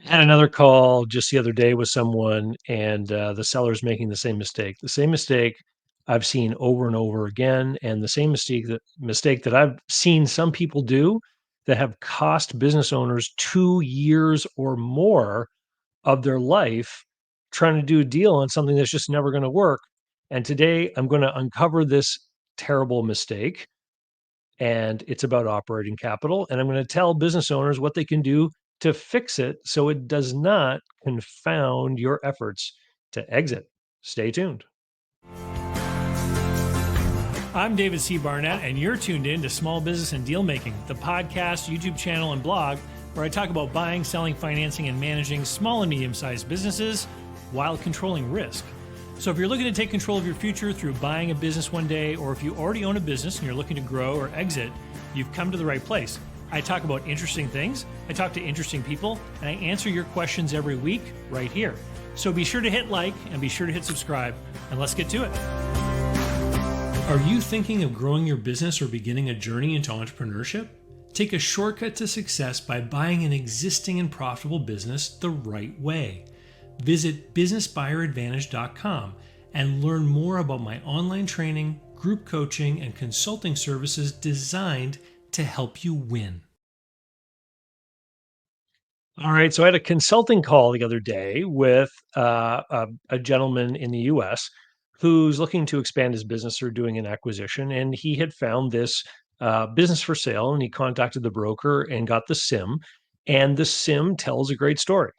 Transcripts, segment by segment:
Had another call just the other day with someone, and the seller's making the same mistake. The same mistake I've seen over and over again, and the same mistake that I've seen some people do that have cost business owners 2 years or more of their life trying to do a deal on something that's just never going to work. And today I'm going to uncover this terrible mistake, and it's about operating capital. And I'm going to tell business owners what they can do to fix it so it does not confound your efforts to exit. Stay tuned. I'm David C. Barnett, and you're tuned in to Small Business and Deal Making, the podcast, YouTube channel, and blog where I talk about buying, selling, financing, and managing small and medium sized businesses while controlling risk. So, if you're looking to take control of your future through buying a business one day, or if you already own a business and you're looking to grow or exit, you've come to the right place. I talk about interesting things, I talk to interesting people, and I answer your questions every week right here. So, be sure to hit like and be sure to hit subscribe, and let's get to it. Are you thinking of growing your business or beginning a journey into entrepreneurship? Take a shortcut to success by buying an existing and profitable business the right way. Visit businessbuyeradvantage.com and learn more about my online training, group coaching, and consulting services designed to help you win. All right. So I had a consulting call the other day with a gentleman in the US who's looking to expand his business or doing an acquisition. And he had found this business for sale, and he contacted the broker and got the SIM. And the SIM tells a great story.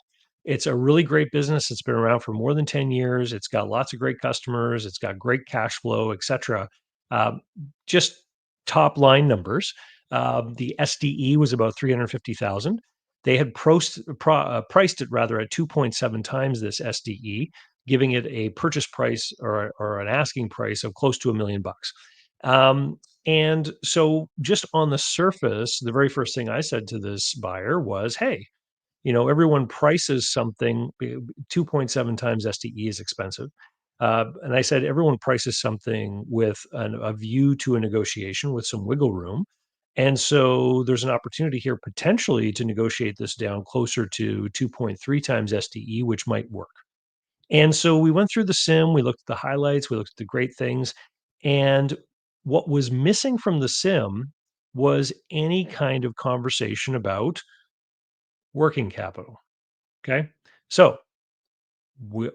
It's a really great business. It's been around for more than 10 years. It's got lots of great customers. It's got great cash flow, et cetera. Um, just top line numbers. The SDE was about 350,000. They had priced it rather at 2.7 times this SDE, giving it a purchase price or an asking price of close to $1 million. And so, just on the surface, the very first thing I said to this buyer was, "Hey, everyone prices something. 2.7 times SDE is expensive." And I said, everyone prices something with a view to a negotiation with some wiggle room. And so there's an opportunity here potentially to negotiate this down closer to 2.3 times SDE, which might work. And so we went through the sim, we looked at the highlights, we looked at the great things. And what was missing from the sim was any kind of conversation about working capital. Okay. So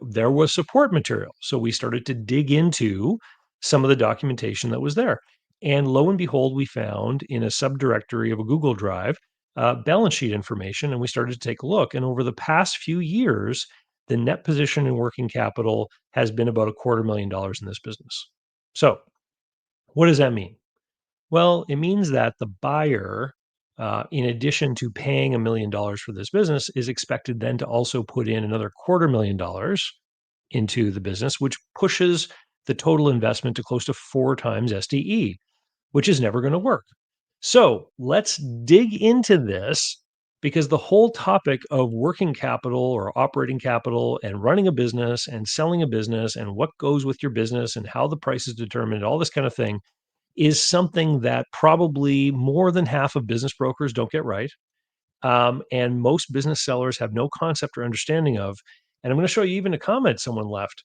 there was support material. So we started to dig into some of the documentation that was there. And lo and behold, we found in a subdirectory of a Google Drive balance sheet information. And we started to take a look. And over the past few years, the net position in working capital has been about $250,000 in this business. So, what does that mean? Well, it means that the buyer, in addition to paying $1 million for this business, is expected then to also put in another $250,000 into the business, which pushes the total investment to close to 4 times SDE, which is never going to work. So let's dig into this, because the whole topic of working capital or operating capital and running a business and selling a business and what goes with your business and how the price is determined, all this kind of thing is something that probably more than half of business brokers don't get right. And most business sellers have no concept or understanding of. And I'm going to show you even a comment someone left,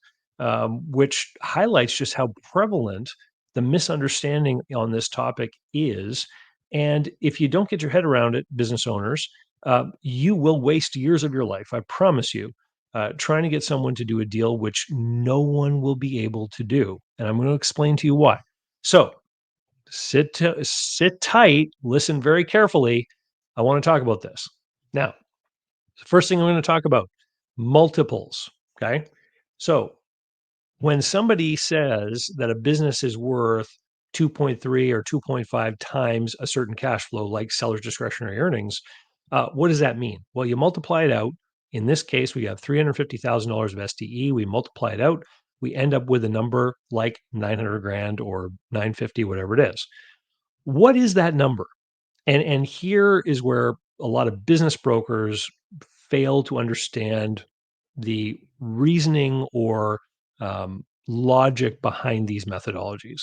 which highlights just how prevalent the misunderstanding on this topic is. And if you don't get your head around it, business owners, you will waste years of your life, I promise you, trying to get someone to do a deal which no one will be able to do. And I'm going to explain to you why. So, sit tight, listen very carefully. I want to talk about this. Now, the first thing I'm going to talk about, multiples, okay? So, when somebody says that a business is worth 2.3 or 2.5 times a certain cash flow, like seller's discretionary earnings, what does that mean? Well, you multiply it out. In this case, we have $350,000 of SDE. We multiply it out. We end up with a number like 900 grand or 950, whatever it is. What is that number? And here is where a lot of business brokers fail to understand the reasoning or logic behind these methodologies.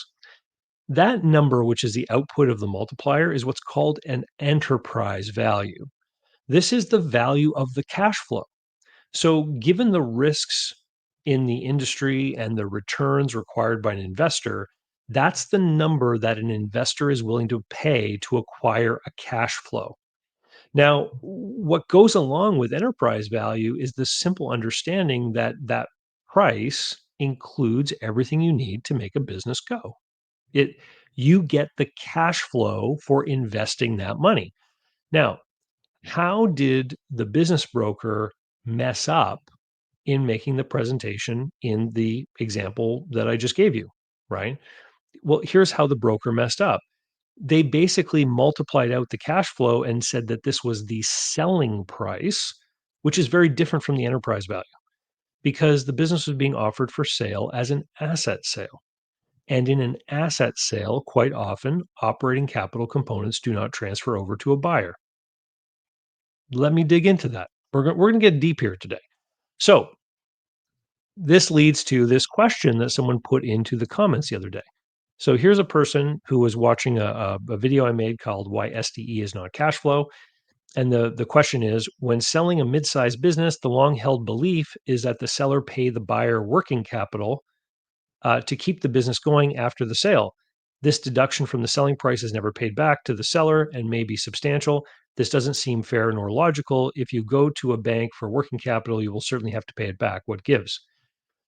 That number, which is the output of the multiplier, is what's called an enterprise value. This is the value of the cash flow. So, given the risks in the industry and the returns required by an investor, that's the number that an investor is willing to pay to acquire a cash flow. Now, what goes along with enterprise value is the simple understanding that that price includes everything you need to make a business go. It You get the cash flow for investing that money. Now, how did the business broker mess up in making the presentation in the example that I just gave you, right? Well, here's how the broker messed up. They basically multiplied out the cash flow and said that this was the selling price, which is very different from the enterprise value because the business was being offered for sale as an asset sale. And in an asset sale, quite often, operating capital components do not transfer over to a buyer. Let me dig into that. We're going to get deep here today. So, this leads to this question that someone put into the comments the other day. So here's a person who was watching a video I made called Why SDE is Not Cash Flow. And the question is, when selling a mid-sized business, the long-held belief is that the seller pay the buyer working capital to keep the business going after the sale. This deduction from the selling price is never paid back to the seller and may be substantial. This doesn't seem fair nor logical. If you go to a bank for working capital, you will certainly have to pay it back. What gives?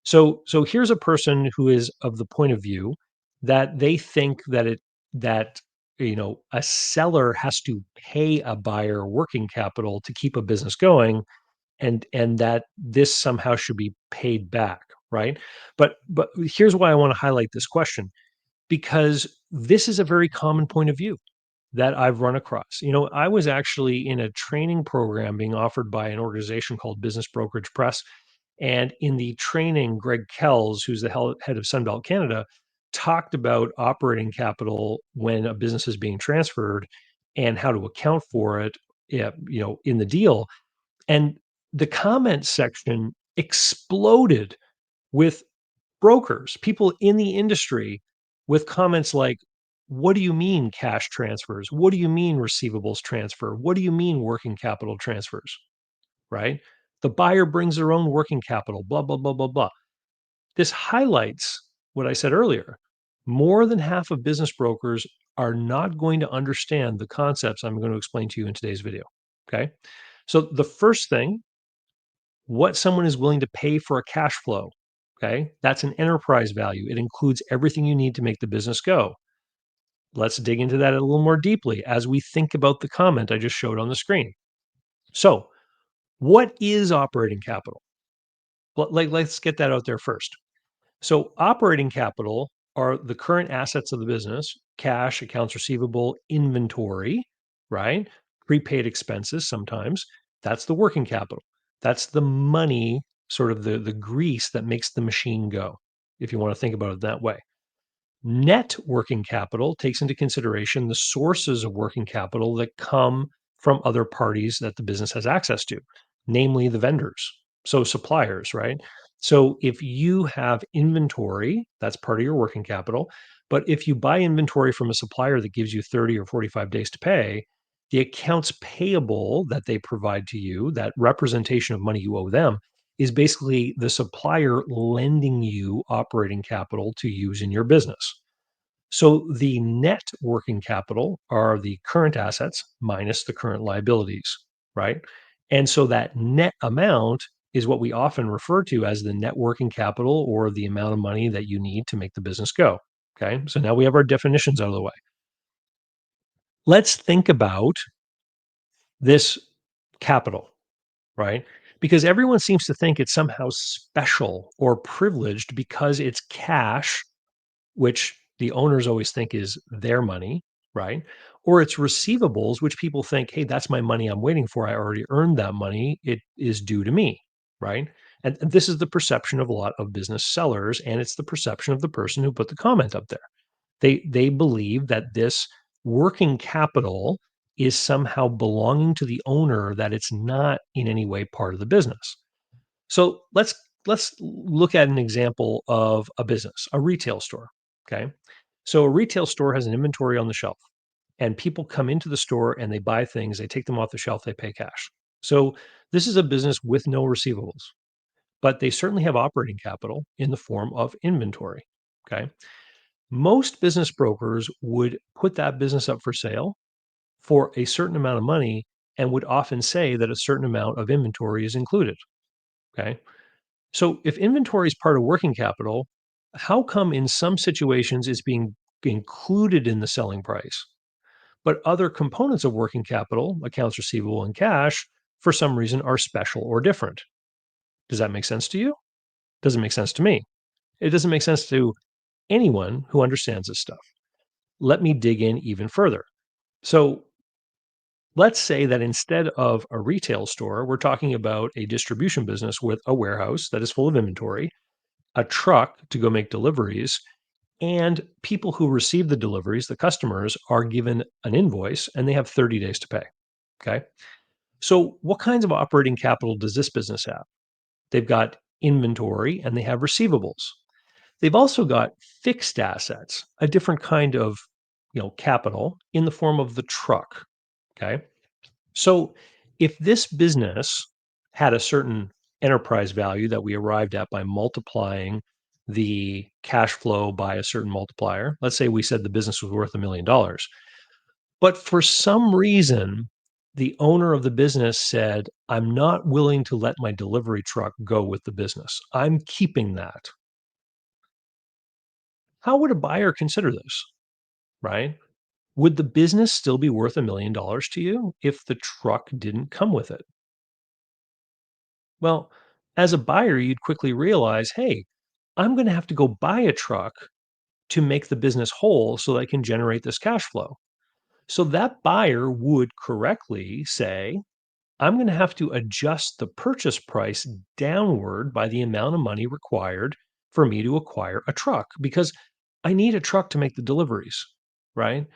So here's a person who is of the point of view that they think that a seller has to pay a buyer working capital to keep a business going, and that this somehow should be paid back, right? But here's why I want to highlight this question, because this is a very common point of view that I've run across. I was actually in a training program being offered by an organization called Business Brokerage Press, and in the training, Greg Kells, who's the head of Sunbelt Canada, talked about operating capital when a business is being transferred and how to account for it, in the deal. And the comment section exploded with brokers, people in the industry, with comments like, "What do you mean cash transfers? What do you mean receivables transfer? What do you mean working capital transfers?" Right? The buyer brings their own working capital, blah, blah, blah, blah, blah. This highlights what I said earlier. More than half of business brokers are not going to understand the concepts I'm going to explain to you in today's video. Okay. So, the first thing, what someone is willing to pay for a cash flow. Okay. That's an enterprise value. It includes everything you need to make the business go. Let's dig into that a little more deeply as we think about the comment I just showed on the screen. So, what is operating capital? Well, let's get that out there first. So, operating capital are the current assets of the business: cash, accounts receivable, inventory, right? Prepaid expenses sometimes. That's the working capital. That's the money, sort of the grease that makes the machine go, if you want to think about it that way. Net working capital takes into consideration the sources of working capital that come from other parties that the business has access to, namely the vendors. So, suppliers, right? So, if you have inventory, that's part of your working capital. But if you buy inventory from a supplier that gives you 30 or 45 days to pay, the accounts payable that they provide to you, that representation of money you owe them, is basically the supplier lending you operating capital to use in your business. So the net working capital are the current assets minus the current liabilities, right? And so that net amount is what we often refer to as the net working capital, or the amount of money that you need to make the business go. Okay. So now we have our definitions out of the way. Let's think about this capital, right? Because everyone seems to think it's somehow special or privileged because it's cash, which the owners always think is their money, right? Or it's receivables, which people think, hey, that's my money I'm waiting for. I already earned that money. It is due to me, right? And this is the perception of a lot of business sellers, and it's the perception of the person who put the comment up there. They believe that this working capital is somehow belonging to the owner, that it's not in any way part of the business. So let's look at an example of a business, a retail store. Okay. So a retail store has an inventory on the shelf. and people come into the store and they buy things, they take them off the shelf, they pay cash. So this is a business with no receivables, but they certainly have operating capital in the form of inventory. Okay. Most business brokers would put that business up for sale for a certain amount of money and would often say that a certain amount of inventory is included. Okay. So if inventory is part of working capital, how come in some situations it's being included in the selling price, but other components of working capital, accounts receivable and cash, for some reason are special or different? Does that make sense to you? Doesn't make sense to me. It doesn't make sense to anyone who understands this stuff. Let me dig in even further. So let's say that instead of a retail store, we're talking about a distribution business with a warehouse that is full of inventory, a truck to go make deliveries, and people who receive the deliveries, the customers, are given an invoice and they have 30 days to pay. Okay. So, what kinds of operating capital does this business have? They've got inventory and they have receivables. They've also got fixed assets, a different kind of capital in the form of the truck. Okay. So if this business had a certain enterprise value that we arrived at by multiplying the cash flow by a certain multiplier, let's say we said the business was worth $1 million, but for some reason, the owner of the business said, I'm not willing to let my delivery truck go with the business. I'm keeping that. How would a buyer consider this, right? Would the business still be worth $1 million to you if the truck didn't come with it? Well, as a buyer, you'd quickly realize, hey, I'm going to have to go buy a truck to make the business whole so that I can generate this cash flow. So that buyer would correctly say, I'm going to have to adjust the purchase price downward by the amount of money required for me to acquire a truck because I need a truck to make the deliveries, right?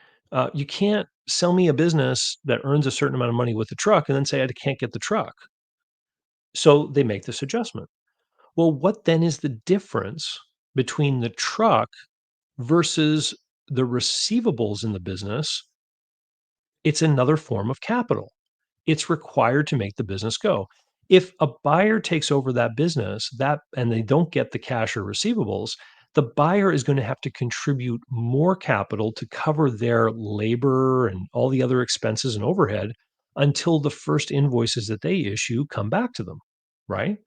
You can't sell me a business that earns a certain amount of money with the truck and then say I can't get the truck. So they make this adjustment. Well, what then is the difference between the truck versus the receivables in the business? It's another form of capital. It's required to make the business go. If a buyer takes over that business, that and they don't get the cash or receivables, the buyer is going to have to contribute more capital to cover their labor and all the other expenses and overhead until the first invoices that they issue come back to them, right?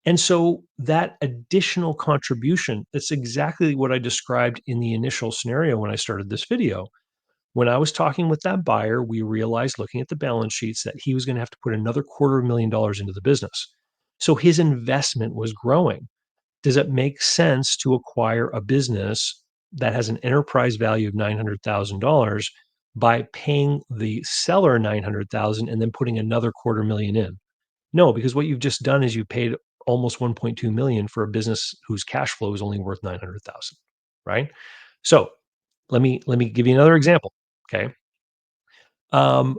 And so that additional contribution, that's exactly what I described in the initial scenario when I started this video. When I was talking with that buyer, we realized looking at the balance sheets that he was going to have to put another $250,000 into the business. So his investment was growing. Does it make sense to acquire a business that has an enterprise value of $900,000 by paying the seller 900,000 and then putting another 250,000 in? No, because what you've just done is you paid almost 1.2 million for a business whose cash flow is only worth 900,000, right? So, let me give you another example, okay? Um,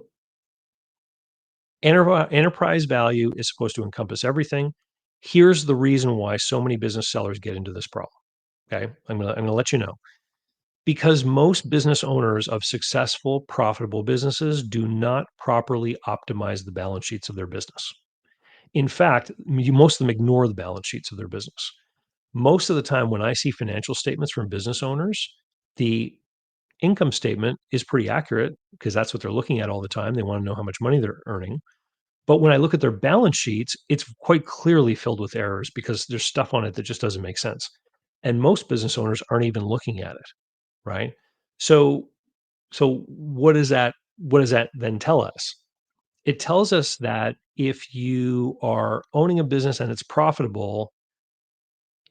enterprise value is supposed to encompass everything. Here's the reason why so many business sellers get into this problem, okay? I'm gonna let you know. Because most business owners of successful, profitable businesses do not properly optimize the balance sheets of their business. In fact, most of them ignore the balance sheets of their business. Most of the time, when I see financial statements from business owners, the income statement is pretty accurate because that's what they're looking at all the time. They want to know how much money they're earning. But when I look at their balance sheets, it's quite clearly filled with errors because there's stuff on it that just doesn't make sense. And most business owners aren't even looking at it, right? So, so what does that then tell us? It tells us that if you are owning a business and it's profitable,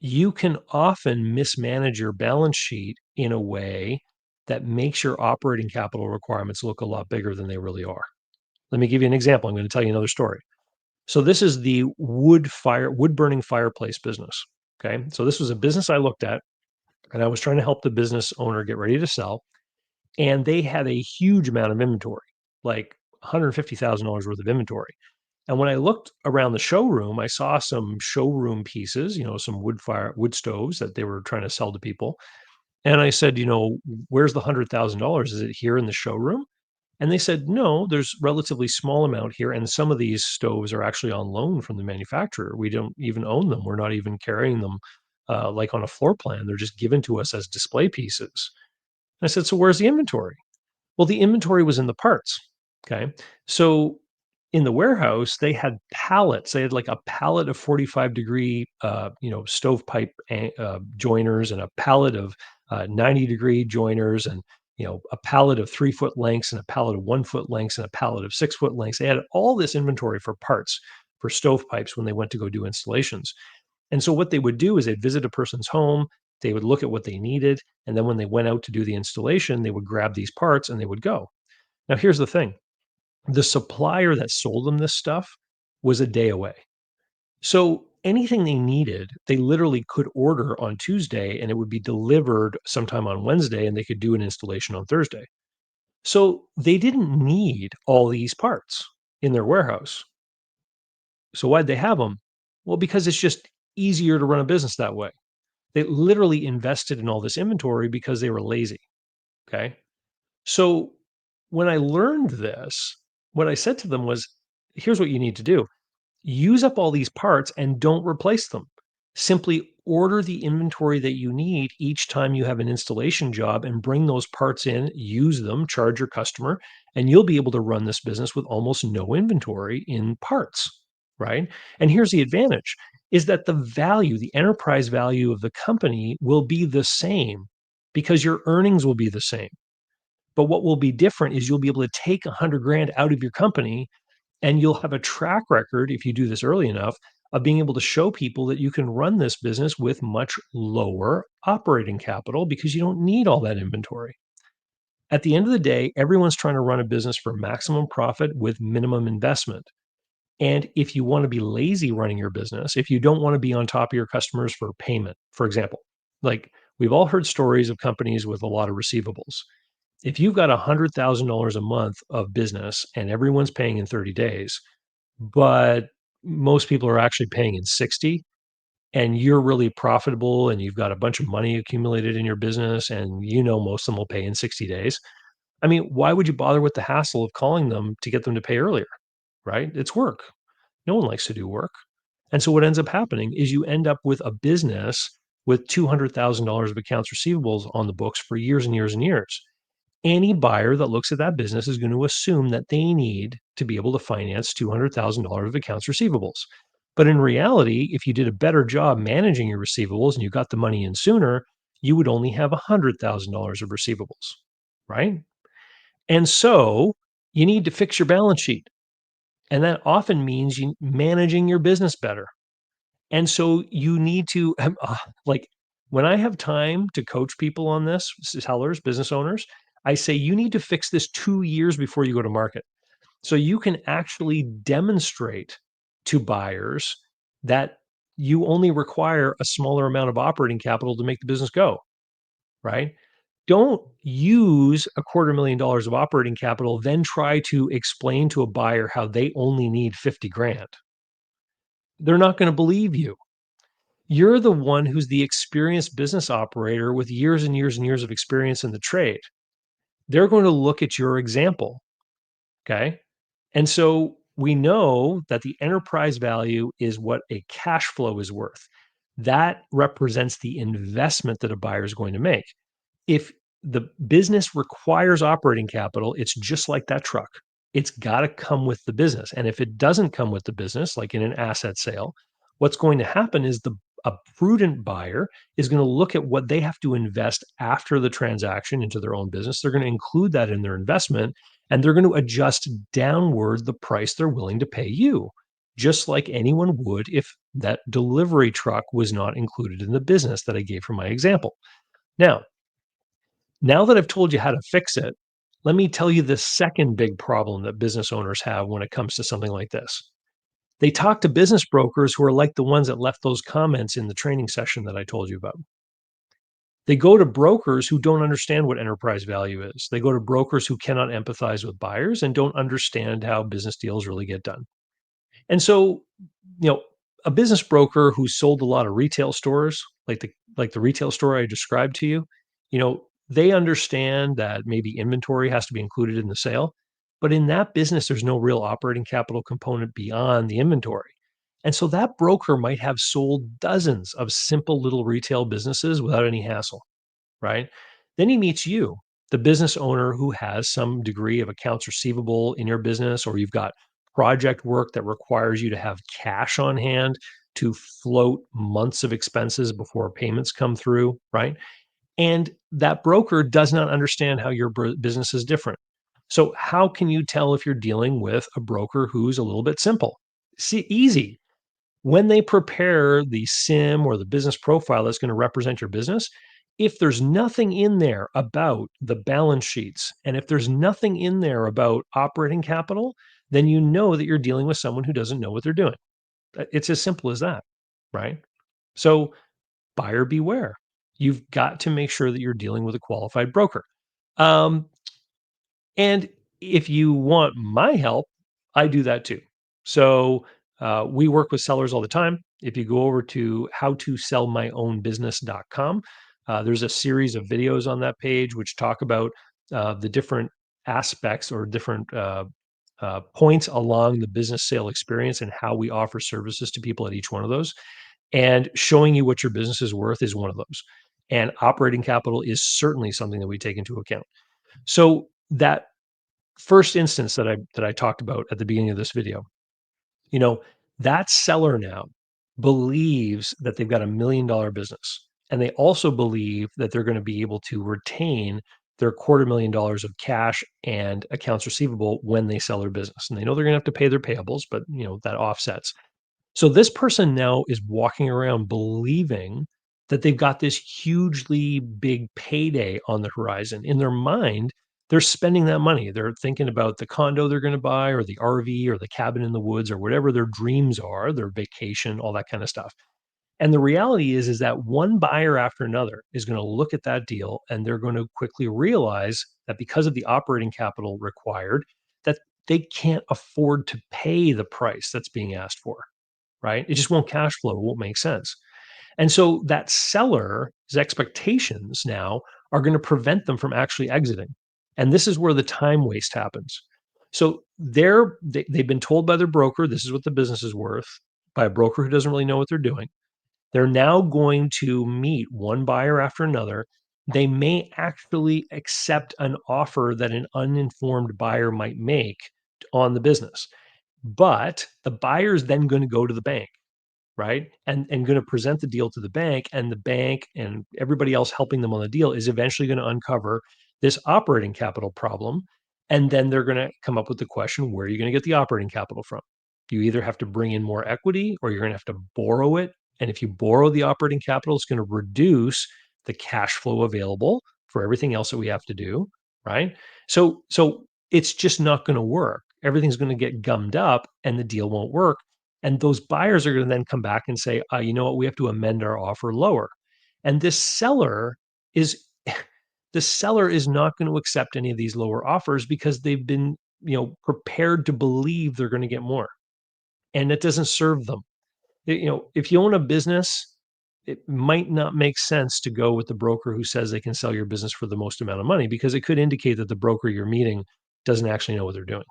you can often mismanage your balance sheet in a way that makes your operating capital requirements look a lot bigger than they really are. Let me give you an example. I'm going to tell you another story. So this is the wood burning fireplace business. Okay. So this was a business I looked at and I was trying to help the business owner get ready to sell. And they had a huge amount of inventory, like $150,000 worth of inventory. And when I looked around the showroom, I saw some showroom pieces, some wood stoves that they were trying to sell to people. And I said, "Where's the $100,000? Is it here in the showroom?" And they said, "No, there's relatively small amount here, and some of these stoves are actually on loan from the manufacturer. We don't even own them. We're not even carrying them, like, on a floor plan. They're just given to us as display pieces." I said, "So where's the inventory?" Well, the inventory was in the parts. Okay. So in the warehouse, they had pallets. They had like a pallet of 45-degree, stovepipe joiners, and a pallet of 90-degree joiners, and a pallet of 3-foot lengths, and a pallet of 1-foot lengths, and a pallet of 6-foot lengths. They had all this inventory for parts for stovepipes when they went to go do installations. And so what they would do is they'd visit a person's home, they would look at what they needed, and then when they went out to do the installation, they would grab these parts and they would go. Now, here's the thing: the supplier that sold them this stuff was a day away. So anything they needed, they literally could order on Tuesday and it would be delivered sometime on Wednesday, and they could do an installation on Thursday. So they didn't need all these parts in their warehouse. So why'd they have them? Well, because it's just easier to run a business that way. They literally invested in all this inventory because they were lazy. Okay. So when I learned this, what I said to them was, here's what you need to do: use up all these parts and don't replace them. Simply order the inventory that you need each time you have an installation job and bring those parts in, use them, charge your customer, and you'll be able to run this business with almost no inventory in parts, right? And here's the advantage: is that the value, the enterprise value of the company will be the same because your earnings will be the same. But what will be different is you'll be able to take 100 grand out of your company, and you'll have a track record, if you do this early enough, of being able to show people that you can run this business with much lower operating capital because you don't need all that inventory. At the end of the day, everyone's trying to run a business for maximum profit with minimum investment. And if you want to be lazy running your business, if you don't want to be on top of your customers for payment, for example, like, we've all heard stories of companies with a lot of receivables. If you've got $100,000 a month of business and everyone's paying in 30 days, but most people are actually paying in 60, and you're really profitable and you've got a bunch of money accumulated in your business, and most of them will pay in 60 days. I mean, why would you bother with the hassle of calling them to get them to pay earlier, right? It's work. No one likes to do work. And so what ends up happening is you end up with a business with $200,000 of accounts receivables on the books for years and years and years. Any buyer that looks at that business is going to assume that they need to be able to finance $200,000 of accounts receivables. But in reality, if you did a better job managing your receivables and you got the money in sooner, you would only have $100,000 of receivables, right? And so you need to fix your balance sheet. And that often means you managing your business better. And so you need to, like, when I have time to coach people on this, sellers, business owners, I say you need to fix this 2 years before you go to market. So you can actually demonstrate to buyers that you only require a smaller amount of operating capital to make the business go, right? Don't use $250,000 of operating capital, then try to explain to a buyer how they only need 50 grand. They're not going to believe you. You're the one who's the experienced business operator with years and years and years of experience in the trade. They're going to look at your example. Okay. And so we know that the enterprise value is what a cash flow is worth. That represents the investment that a buyer is going to make. If the business requires operating capital, it's just like that truck. It's got to come with the business. And if it doesn't come with the business, like in an asset sale, what's going to happen is a prudent buyer is going to look at what they have to invest after the transaction into their own business. They're going to include that in their investment, and they're going to adjust downward the price they're willing to pay you, just like anyone would if that delivery truck was not included in the business that I gave for my example. Now that I've told you how to fix it, let me tell you the second big problem that business owners have when it comes to something like this. They talk to business brokers who are like the ones that left those comments in the training session that I told you about. They go to brokers who don't understand what enterprise value is. They go to brokers who cannot empathize with buyers and don't understand how business deals really get done. And so, you know, a business broker who sold a lot of retail stores, like the retail store I described to you, They understand that maybe inventory has to be included in the sale, but in that business, there's no real operating capital component beyond the inventory. And so that broker might have sold dozens of simple little retail businesses without any hassle, right? Then he meets you, the business owner who has some degree of accounts receivable in your business, or you've got project work that requires you to have cash on hand to float months of expenses before payments come through, right? And that broker does not understand how your business is different. So, how can you tell if you're dealing with a broker who's a little bit simple? See, easy. When they prepare the SIM or the business profile that's going to represent your business, if there's nothing in there about the balance sheets and if there's nothing in there about operating capital, then you know that you're dealing with someone who doesn't know what they're doing. It's as simple as that, right? So, buyer beware. You've got to make sure that you're dealing with a qualified broker. Um, and if you want my help, I do that too. So we work with sellers all the time. If you go over to howtosellmyownbusiness.com, there's a series of videos on that page which talk about the different aspects or different points along the business sale experience and how we offer services to people at each one of those. And showing you what your business is worth is one of those. And operating capital is certainly something that we take into account. So that first instance that I talked about at the beginning of this video, you know, that seller now believes that they've got $1 million business. And they also believe that they're going to be able to retain their $250,000 of cash and accounts receivable when they sell their business. And they know they're going to have to pay their payables, but that offsets. So this person now is walking around believing that they've got this hugely big payday on the horizon. In their mind, they're spending that money. They're thinking about the condo they're going to buy or the RV or the cabin in the woods or whatever their dreams are, their vacation, all that kind of stuff. And the reality is that one buyer after another is going to look at that deal and they're going to quickly realize that because of the operating capital required, that they can't afford to pay the price that's being asked for, right? It just won't cash flow, it won't make sense. And so that seller's expectations now are going to prevent them from actually exiting. And this is where the time waste happens. So they've been told by their broker, this is what the business is worth, by a broker who doesn't really know what they're doing. They're now going to meet one buyer after another. They may actually accept an offer that an uninformed buyer might make on the business. But the buyer is then going to go to the bank, right? And going to present the deal to the bank, and the bank and everybody else helping them on the deal is eventually going to uncover this operating capital problem. And then they're going to come up with the question, where are you going to get the operating capital from? You either have to bring in more equity or you're going to have to borrow it. And if you borrow the operating capital, it's going to reduce the cash flow available for everything else that we have to do, right? So it's just not going to work. Everything's going to get gummed up and the deal won't work, and those buyers are going to then come back and say, you know what, we have to amend our offer lower. And this seller is the seller is not going to accept any of these lower offers because they've been, prepared to believe they're going to get more. And it doesn't serve them. If you own a business, it might not make sense to go with the broker who says they can sell your business for the most amount of money, because it could indicate that the broker you're meeting doesn't actually know what they're doing.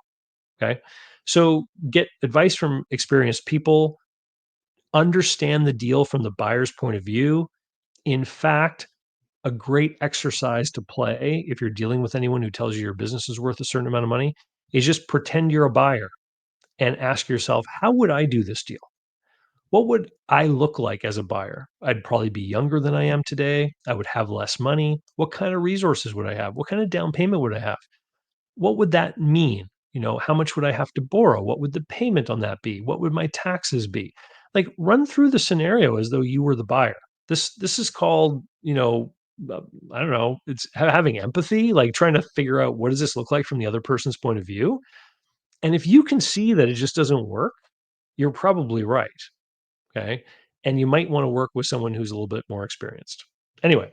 Okay. So get advice from experienced people, understand the deal from the buyer's point of view. In fact, a great exercise to play if you're dealing with anyone who tells you your business is worth a certain amount of money is just pretend you're a buyer and ask yourself, how would I do this deal? What would I look like as a buyer? I'd probably be younger than I am today. I would have less money. What kind of resources would I have? What kind of down payment would I have? What would that mean? How much would I have to borrow? What would the payment on that be? What would my taxes be? Like, run through the scenario as though you were the buyer. This is called, I don't know, it's having empathy, like trying to figure out, what does this look like from the other person's point of view? And if you can see that it just doesn't work, you're probably right. Okay. And you might want to work with someone who's a little bit more experienced. Anyway,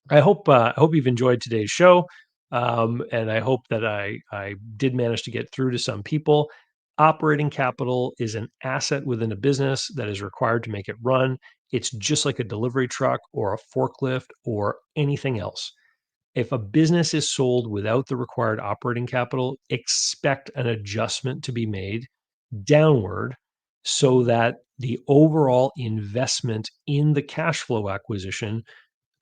I hope you've enjoyed today's show, and I hope that I did manage to get through to some people. Operating capital is an asset within a business that is required to make it run. It's just like a delivery truck or a forklift or anything else. If a business is sold without the required operating capital, expect an adjustment to be made downward so that the overall investment in the cash flow acquisition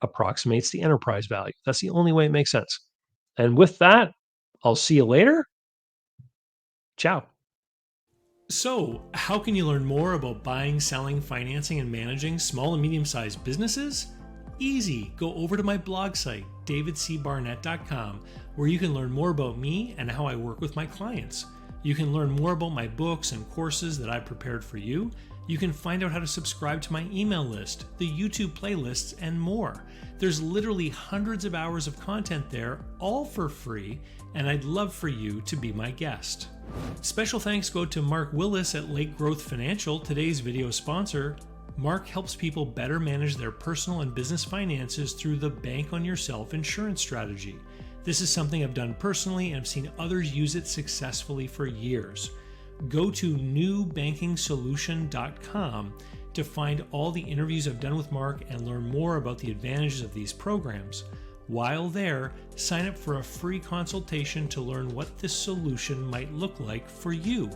approximates the enterprise value. That's the only way it makes sense. And with that, I'll see you later. Ciao. So, how can you learn more about buying, selling, financing, and managing small and medium sized businesses? Easy. Go over to my blog site, davidcbarnett.com, where you can learn more about me and how I work with my clients. You can learn more about my books and courses that I've prepared for you. You can find out how to subscribe to my email list, the YouTube playlists, and more. There's literally hundreds of hours of content there, all for free, and I'd love for you to be my guest. Special thanks go to Mark Willis at Lake Growth Financial, today's video sponsor. Mark helps people better manage their personal and business finances through the Bank on Yourself insurance strategy. This is something I've done personally and I've seen others use it successfully for years. Go to newbankingsolution.com to find all the interviews I've done with Mark and learn more about the advantages of these programs. While there, sign up for a free consultation to learn what this solution might look like for you.